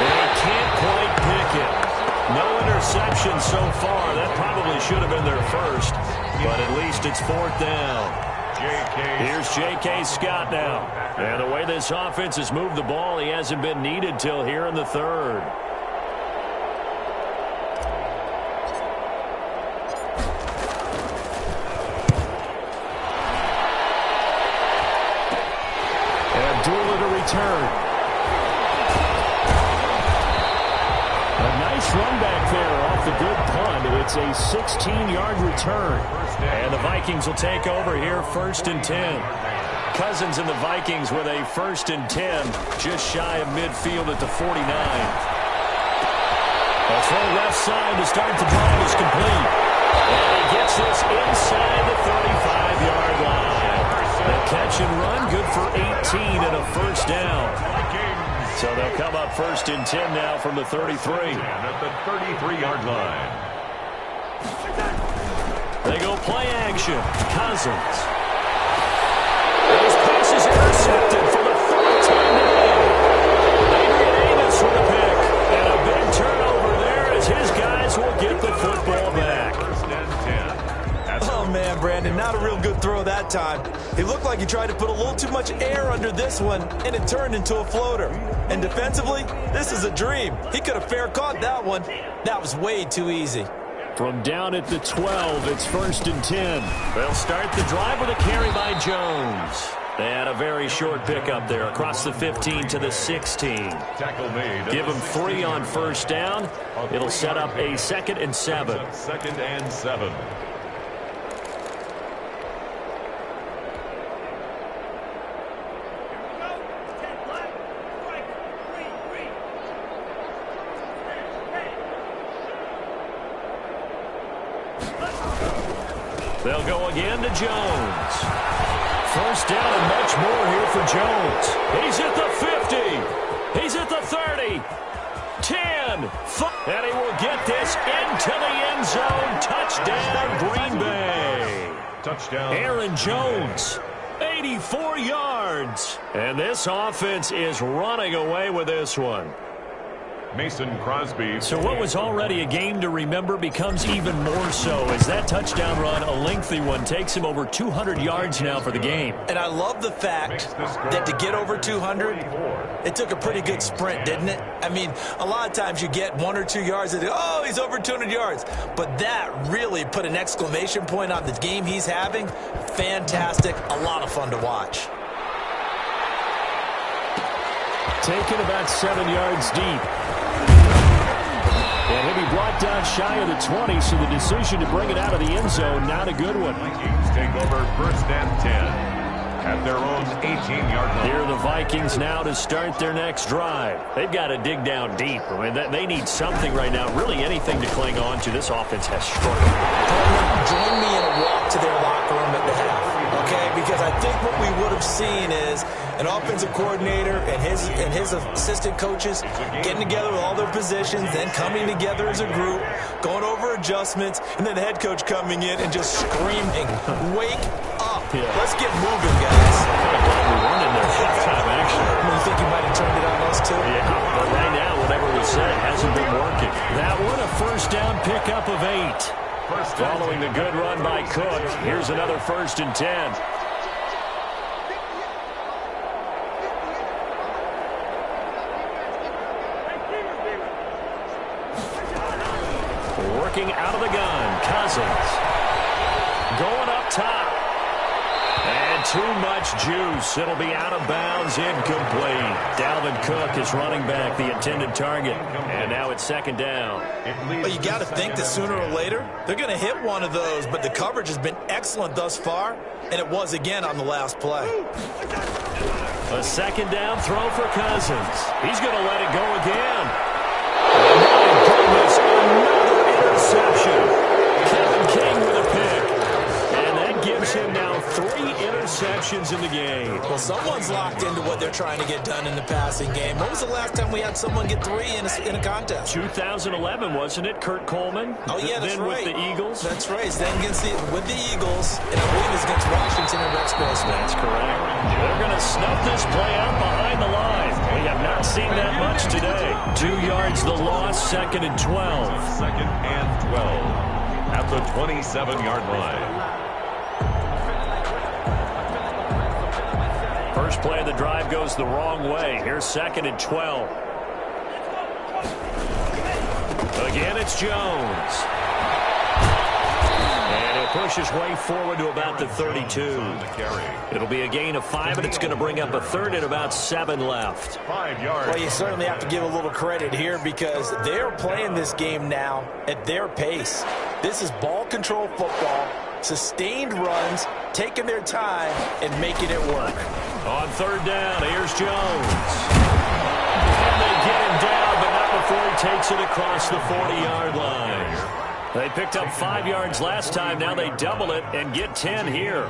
And can't quite pick it. No interception so far. That probably should have been their first, but at least it's 4th down. Here's J.K. Scott now. And the way this offense has moved the ball, he hasn't been needed till here in the 3rd. Abdullah to return. A nice run back there off the good punt. It's a 16-yard return. And the Vikings will take over here 1st and 10. Cousins and the Vikings with a 1st and 10, just shy of midfield at the 49. A throw left side to start the drive is complete. And he gets this inside the 35-yard line. The catch and run, good for 18 and a 1st down. So they'll come up 1st and 10 now from the 33. At the 33-yard line. They go play action. Cousins. His pass is intercepted for the 4th time today. Adrian Amos with a pick. And a big turnover there as his guys will get the football back. 1st and 10. Oh, man, Brandon, not a real good throw that time. He looked like he tried to put a little too much air under this one, and it turned into a floater. And defensively, this is a dream. He could have fair caught that one. That was way too easy. From down at the 12, it's 1st and 10. They'll start the drive with a carry by Jones. They had a very short pickup there across the 15 to the 16. Tackle made. Give them 3 on 1st down. It'll set up a 2nd and 7. 2nd and 7. They'll go again to Jones. 1st down and much more here for Jones. He's at the 50. He's at the 30. 10. 5. And he will get this into the end zone. Touchdown, Green Bay. Touchdown. Aaron Jones, 84 yards. And this offense is running away with this one. Mason Crosby. So what was already a game to remember becomes even more so as that touchdown run, a lengthy one, takes him over 200 yards now for the game. And I love the fact that to get over 200, it took a pretty good sprint, didn't it? I mean, a lot of times you get 1 or 2 yards and, oh, he's over 200 yards. But that really put an exclamation point on the game he's having. Fantastic. A lot of fun to watch. Taken about 7 yards deep. And he'll be brought down shy of the 20, so the decision to bring it out of the end zone, not a good one. Vikings take over 1st and 10 at their own 18-yard line. Here are the Vikings now to start their next drive. They've got to dig down deep. I mean, they need something right now, really anything to cling on to. This offense has struggled. Join me in a walk to their locker room at the half, okay? Because I think what we would have seen is an offensive coordinator and his assistant coaches getting together with all their positions, then coming together as a group, going over adjustments, and then the head coach coming in and just screaming, wake up. Yeah. Let's get moving, guys. We weren't in their halftime action. You think you might have turned it on us, too? Yeah, but right now, whatever we said hasn't been working. That one, a 1st down pickup of 8. Following the good run by Cook, here's another 1st and 10. Working out of the gun, Cousins. Going up top. And Too much juice. It'll be out of bounds, incomplete. Dalvin Cook is running back, the intended target. And now it's second down. Well, you got to think that sooner or later, they're going to hit one of those, but the coverage has been excellent thus far, and it was again on the last play. A second down throw for Cousins. He's going to let it go again. My goodness, another interception. Kevin King with a pick. And that gives him now 3 interceptions in the game. Well, someone's locked into what they're trying to get done in the passing game. When was the last time we had someone get 3 in a contest? 2011, wasn't it? Kurt Coleman? Oh, yeah, that's then right. With the Eagles? That's right. Then with the Eagles, and I believe it's against Washington and Rex Grossman. That's correct. They're going to snuff this play out behind the line. We have not seen that much today. 2 yards the loss, second and 12. Second and 12 at the 27-yard line. First play of the drive goes the wrong way. Here's second and 12. Again, it's Jones. And he'll push his way forward to about the 32. It'll be a gain of 5, and it's going to bring up a third and about 7 left. 5 yards. Well, you certainly have to give a little credit here because they're playing this game now at their pace. This is ball control football, sustained runs, taking their time, and making it work. On third down, here's Jones. And they get him down, but not before he takes it across the 40-yard line. They picked up 5 yards last time. Now they double it and get 10 here.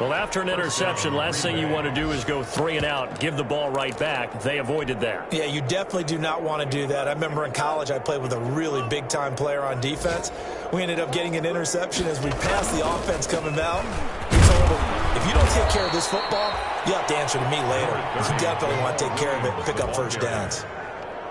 Well, after an interception, last thing you want to do is go 3 and out, give the ball right back. They avoided that. Yeah, you definitely do not want to do that. I remember in college I played with a really big-time player on defense. We ended up getting an interception as we passed the offense coming out. We told him, if you don't take care of this football, you have to answer to me later. You definitely want to take care of it and pick up first downs.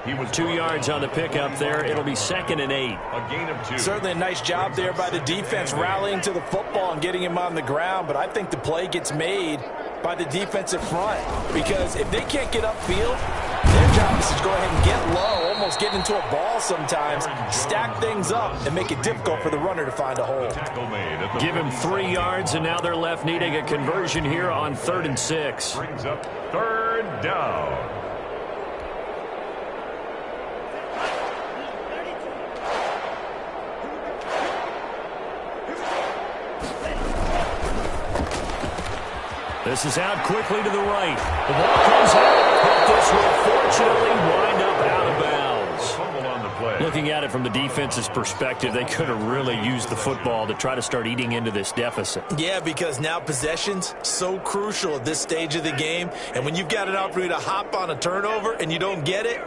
He was 2 yards on the pickup there. It'll be second and 8. A gain of 2. Certainly a nice job there by the defense rallying to the football and getting him on the ground, but I think the play gets made by the defensive front because if they can't get upfield, their job is to go ahead and get low, almost get into a ball sometimes, stack things up, and make it difficult for the runner to find a hole. Give him 3 yards, and now they're left needing a conversion here on 3rd and 6. Brings up third down. This is out quickly to the right. The ball comes out, but this will fortunately wind up out of bounds. Fumble on the play. Looking at it from the defense's perspective, they could have really used the football to try to start eating into this deficit. Yeah, because now possession's so crucial at this stage of the game. And when you've got an opportunity to hop on a turnover and you don't get it,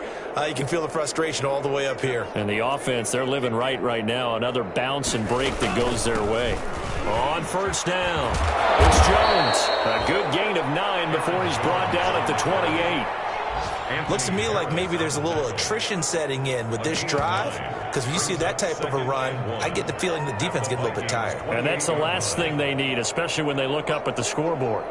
you can feel the frustration all the way up here. And the offense, they're living right now. Another bounce and break that goes their way. On first down, it's Jones. A good gain of 9 before he's brought down at the 28. Looks to me like maybe there's a little attrition setting in with this drive, because when you see that type of a run, I get the feeling the defense gets a little bit tired. And that's the last thing they need, especially when they look up at the scoreboard.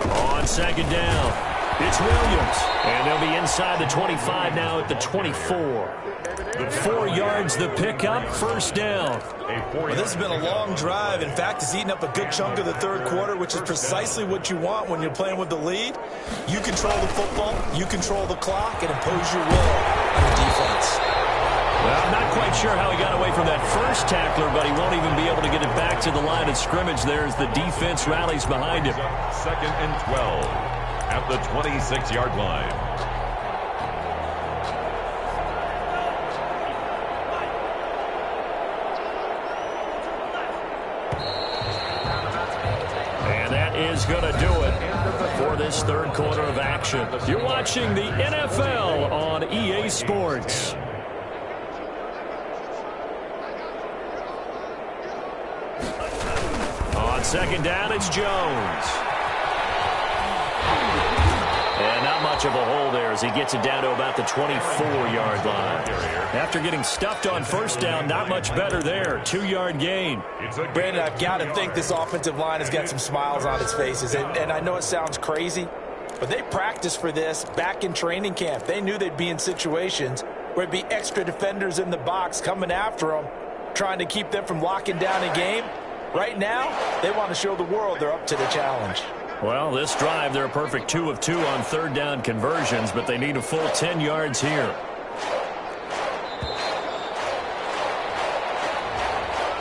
On second down, it's Williams. And they'll be inside the 25 now at the 24. 4 yards the pickup, first down. Well, this has been a long drive. In fact, it's eaten up a good chunk of the third quarter, which is precisely what you want when you're playing with the lead. You control the football, you control the clock, and impose your will on the defense. Well, I'm not quite sure how he got away from that first tackler, but he won't even be able to get it back to the line of scrimmage there as the defense rallies behind him. Second and 12 at the 26-yard line. Is going to do it for this third quarter of action. You're watching the NFL on EA Sports. On second down, it's Jones. And not much of a hole there as he gets it down to about the 24-yard line. After getting stuffed on first down, not much better there. 2-yard gain. Brandon, I've got to think this offensive line has got some smiles on its faces. And I know it sounds crazy, but they practiced for this back in training camp. They knew they'd be in situations where it'd be extra defenders in the box coming after them. trying to keep them from locking down a game. Right now, they want to show the world they're up to the challenge. Well, this drive, they're a perfect 2 of 2 on third down conversions, but they need a full 10 yards here.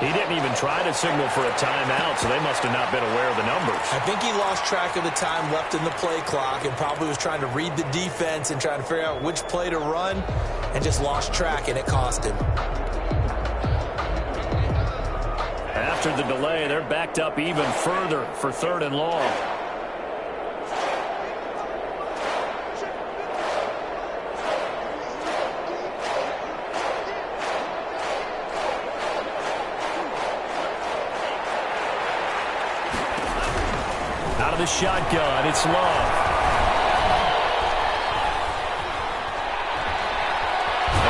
He didn't even try to signal for a timeout, so they must have not been aware of the numbers. I think he lost track of the time left in the play clock and probably was trying to read the defense and trying to figure out which play to run and just lost track, and it cost him. After the delay, they're backed up even further for 3rd and long. Out of the shotgun, it's Love.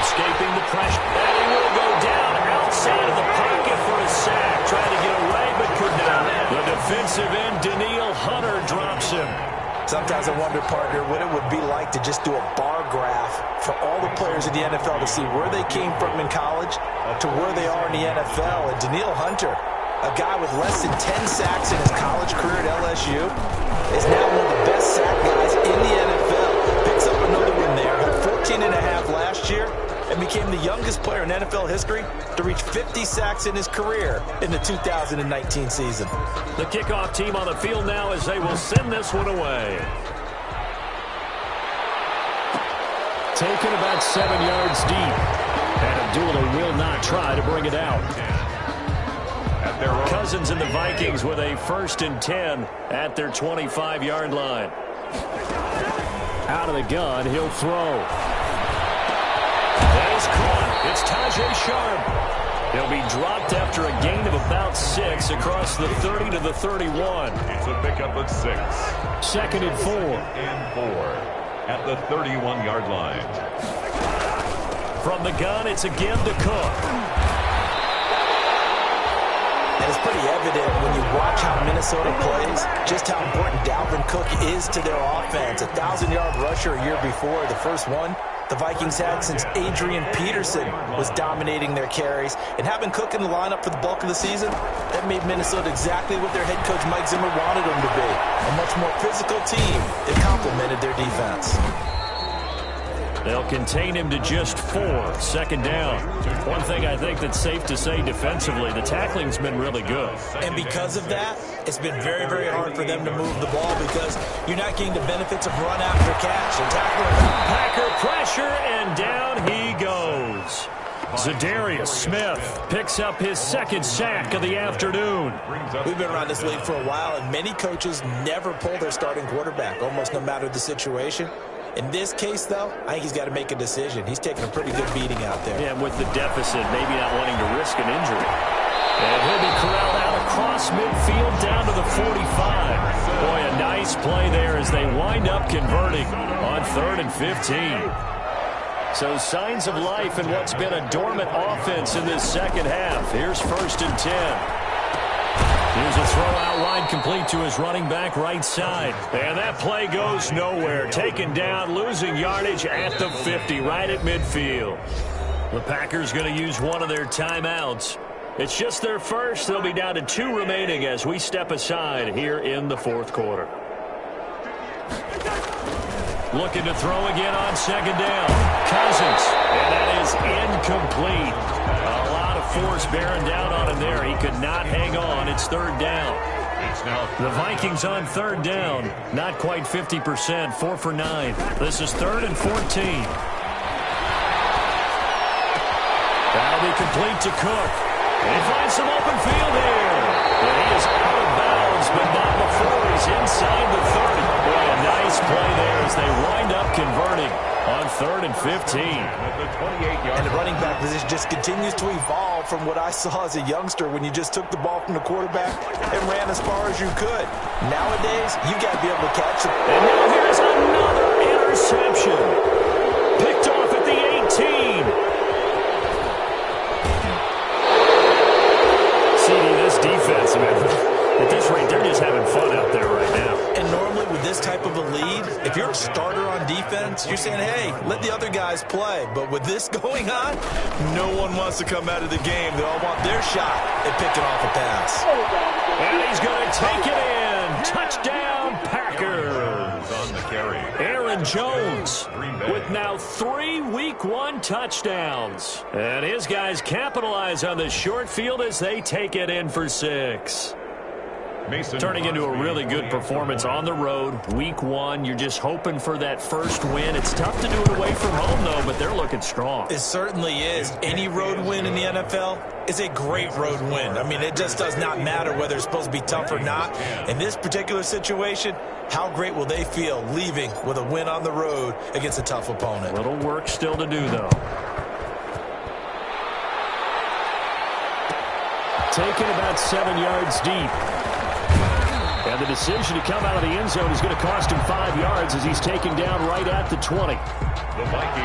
Escaping the pressure. And he will go down outside of the pocket for a sack. Trying to get away, but could not. The defensive end, Daniil Hunter, drops him. Sometimes I wonder, partner, what it would be like to just do a bar graph for all the players in the NFL to see where they came from in college to where they are in the NFL. And Daniil Hunter, a guy with less than 10 sacks in his college career at LSU, is now one of the best sack guys in the NFL. Picks up another one there, had 14 and a half last year, and became the youngest player in NFL history to reach 50 sacks in his career in the 2019 season. The kickoff team on the field now as they will send this one away. Taken about 7 yards deep. And Abdullah will not try to bring it out. Cousins and the Vikings with a 1st and 10 at their 25-yard line. Out of the gun, he'll throw. That is caught. It's Tajay Sharp. He'll be dropped after a gain of about 6 across the 30 to the 31. It's a pickup of 6. 2nd and 4. And 4 at the 31-yard line. From the gun, it's again to Cook. And it's pretty evident when you watch how Minnesota plays, just how important Dalvin Cook is to their offense. 1,000-yard rusher a year before, the first one the Vikings had since Adrian Peterson was dominating their carries. And having Cook in the lineup for the bulk of the season, that made Minnesota exactly what their head coach Mike Zimmer wanted them to be. A much more physical team that complemented their defense. They'll contain him to just 4. 2nd down. One thing I think that's safe to say defensively, the tackling's been really good. And because of that, it's been very, very hard for them to move the ball because you're not getting the benefits of run after catch. And tackling Packer pressure, and down he goes. Zadarius Smith picks up his 2nd sack of the afternoon. We've been around this league for a while, and many coaches never pull their starting quarterback, almost no matter the situation. In this case, though, I think he's got to make a decision. He's taking a pretty good beating out there. Yeah, with the deficit, maybe not wanting to risk an injury. And he'll be corralled out across midfield down to the 45. Boy, a nice play there as they wind up converting on 3rd and 15. So signs of life in what's been a dormant offense in this second half. Here's 1st and 10. Here's a throw out wide complete to his running back right side. And that play goes nowhere. Taken down, losing yardage at the 50, right at midfield. The Packers going to use one of their timeouts. It's just their first. They'll be down to 2 remaining as we step aside here in the 4th quarter. Looking to throw again on 2nd down. Cousins. And that is incomplete. A lot of force bearing down on him there. He could not hang on. It's 3rd down. The Vikings on 3rd down. Not quite 50%. 4 for 9. This is 3rd and 14. That'll be complete to Cook. And he finds some open field here. And he is out of bounds, but not before he's inside the 30. Boy, a nice play there as they wind up converting on 3rd and 15. And the running back position just continues to evolve from what I saw as a youngster when you just took the ball from the quarterback and ran as far as you could. Nowadays, you got to be able to catch it. And now here's another interception. Picked off at the 18. CD, this defense, man, At this rate, they're just having fun out there right now. And normally with this type of a lead, if you're a starter on defense, you're saying, hey, let the other guys play. But with this going on, no one wants to come out of the game. They all want their shot at picking off a pass. And he's going to take it in. Touchdown, Packers. On the carry. Aaron Jones with now 3 Week 1 touchdowns. And his guys capitalize on the short field as they take it in for 6. Turning into a really good performance on the road. Week 1, you're just hoping for that first win. It's tough to do it away from home, though, but they're looking strong. It certainly is. Any road win in the NFL is a great road win. I mean, it just does not matter whether it's supposed to be tough or not. In this particular situation, how great will they feel leaving with a win on the road against a tough opponent? A little work still to do, though. Taken about 7 yards deep. And the decision to come out of the end zone is going to cost him 5 yards as he's taken down right at the 20.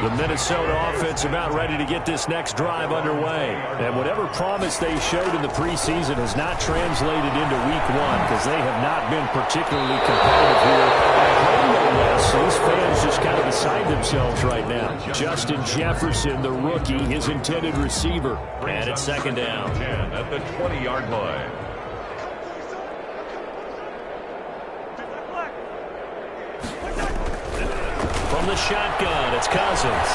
The Minnesota offense about ready to get this next drive underway. And whatever promise they showed in the preseason has not translated into Week 1 because they have not been particularly competitive here. So these fans just kind of beside themselves right now. Justin Jefferson, the rookie, his intended receiver. And it's second down. 10 at the 20-yard line. From the shotgun, it's Cousins.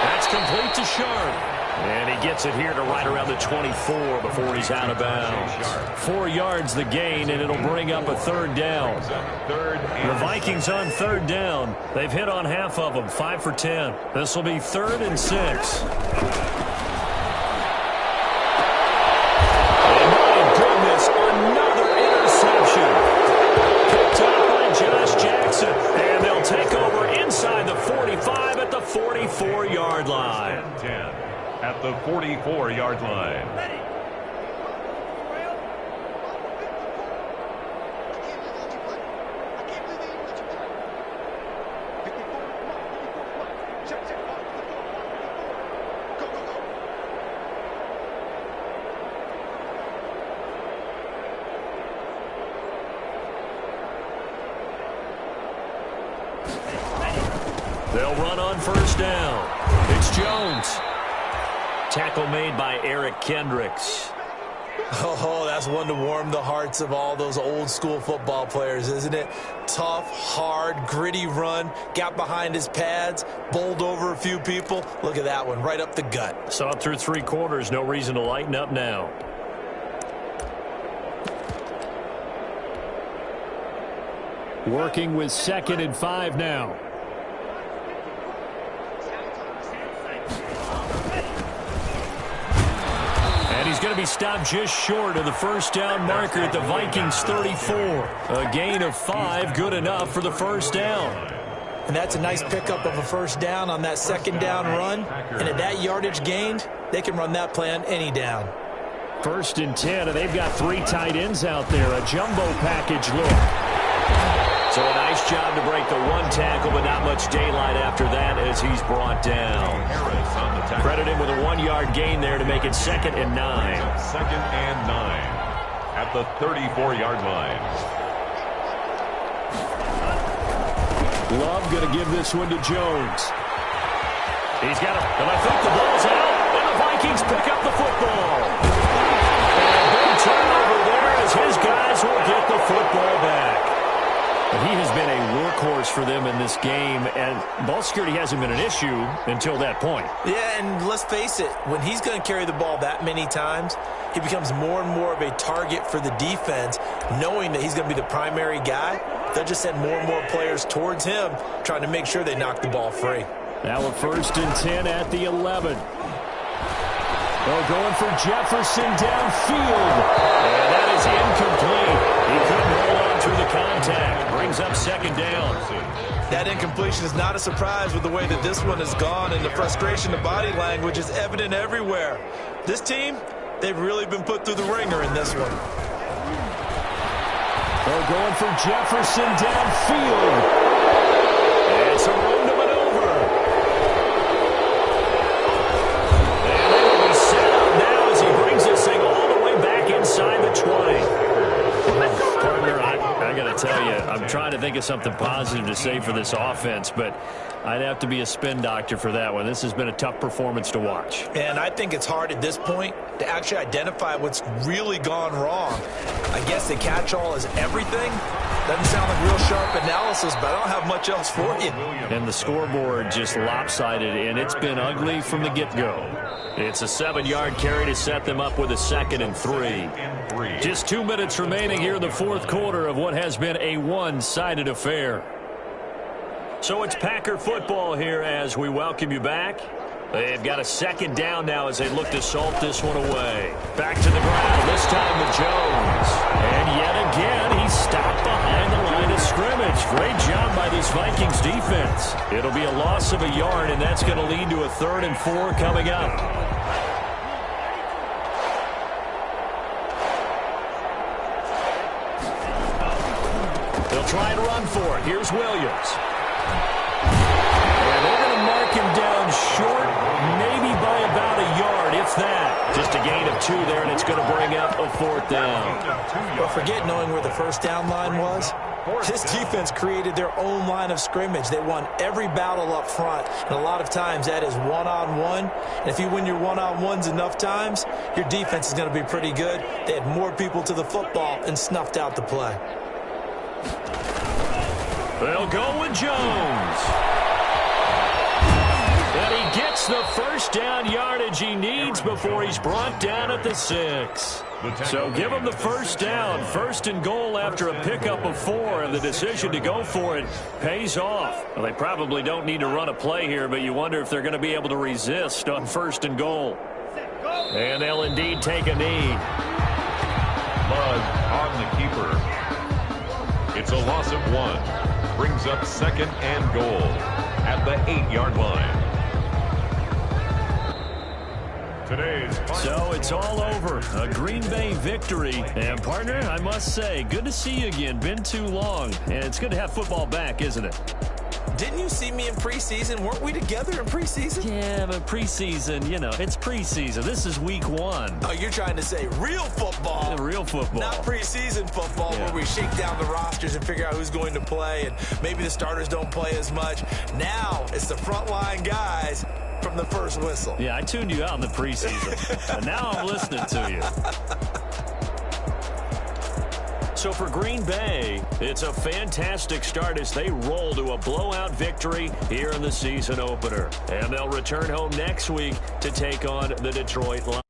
That's complete to Sharp. And he gets it here to right around the 24 before he's out of bounds. 4 yards the gain, and it'll bring up a third down. The Vikings on third down. They've hit on half of them, 5 for 10. This will be 3rd and 6. And my goodness, another interception. Josh Jackson, and they'll take over inside the 45 at the 44-yard line. 10 at the 44-yard line. They'll run on first down. It's Jones. Tackle made by Eric Kendricks. Oh, that's one to warm the hearts of all those old-school football players, isn't it? Tough, hard, gritty run, got behind his pads, bowled over a few people. Look at that one, right up the gut. Saw it through 3 quarters, no reason to lighten up now. Working with 2nd and 5 now. He's going to be stopped just short of the first down marker at the Vikings 34. A gain of 5, good enough for the first down. And that's a nice pickup of a first down on that second down run. And at that yardage gained, they can run that play on any down. 1st and 10, and they've got 3 tight ends out there. A jumbo package look. So a nice job to break the 1 tackle, but not much daylight after that as he's brought down. Credit him with a 1-yard gain there to make it 2nd and 9. 2nd and 9 at the 34-yard line. Love going to give this one to Jones. He's got it, and I think the ball's out, and the Vikings pick up the football. And a big turnover there as his guys will get the football back. But he has been a workhorse for them in this game, and ball security hasn't been an issue until that point. Yeah, and let's face it, when he's going to carry the ball that many times, he becomes more and more of a target for the defense, knowing that he's going to be the primary guy. They'll just send more and more players towards him, trying to make sure they knock the ball free. Now a 1st and 10 at the 11. They're going for Jefferson downfield. And that is incomplete. He couldn't hold on through the contact. Brings up 2nd down. That incompletion is not a surprise with the way that this one has gone, and the frustration, the body language is evident everywhere. This team, they've really been put through the ringer in this one. They're going for Jefferson downfield. It's a room to maneuver. And they will be set up now as he brings this thing all the way back inside think of something positive to say for this offense, but I'd have to be a spin doctor for that one. This has been a tough performance to watch. And I think it's hard at this point to actually identify what's really gone wrong. I guess the catch-all is everything. Doesn't sound like real sharp analysis, but I don't have much else for you. And the scoreboard just lopsided, and it's been ugly from the get-go. It's a 7-yard carry to set them up with a 2nd and 3. Just 2 minutes remaining here in the fourth quarter of what has been a one-sided affair. So it's Packer football here as we welcome you back. They've got a 2nd down now as they look to salt this one away. Back to the ground, this time with Jones. And yet again, he's stopped behind the line of scrimmage. Great job by this Vikings defense. It'll be a loss of a yard, and that's going to lead to a 3rd and 4 coming up. They'll try and run for it. Here's Williams. And they're going to mark him down short, maybe by about a yard, if that. Just a gain of 2 there, and it's going to bring up a 4th down. Well, forget knowing where the first down line was. This defense created their own line of scrimmage. They won every battle up front, and a lot of times that is one-on-one. And if you win your one-on-ones enough times, your defense is going to be pretty good. They had more people to the football and snuffed out the play. They'll go with Jones. And he gets the first down yardage he needs before he's brought down at the 6. So give him the first down. 1st and goal after a pickup of 4, and the decision to go for it pays off. Well, they probably don't need to run a play here, but you wonder if they're going to be able to resist on 1st and goal. And they'll indeed take a knee. Bud on the keeper. It's a loss of 1. Brings up 2nd and goal at the 8-yard line. So it's all over. A Green Bay victory. And, partner, I must say, good to see you again. Been too long. And it's good to have football back, isn't it? Didn't you see me in preseason? Weren't we together in preseason? Yeah, but preseason, you know, it's preseason. This is week 1. Oh, you're trying to say real football. Real football. Not preseason football where we shake down the rosters and figure out who's going to play, and maybe the starters don't play as much. Now it's the frontline guys from the first whistle. Yeah, I tuned you out in the preseason. And now I'm listening to you. So for Green Bay, it's a fantastic start as they roll to a blowout victory here in the season opener. And they'll return home next week to take on the Detroit Lions.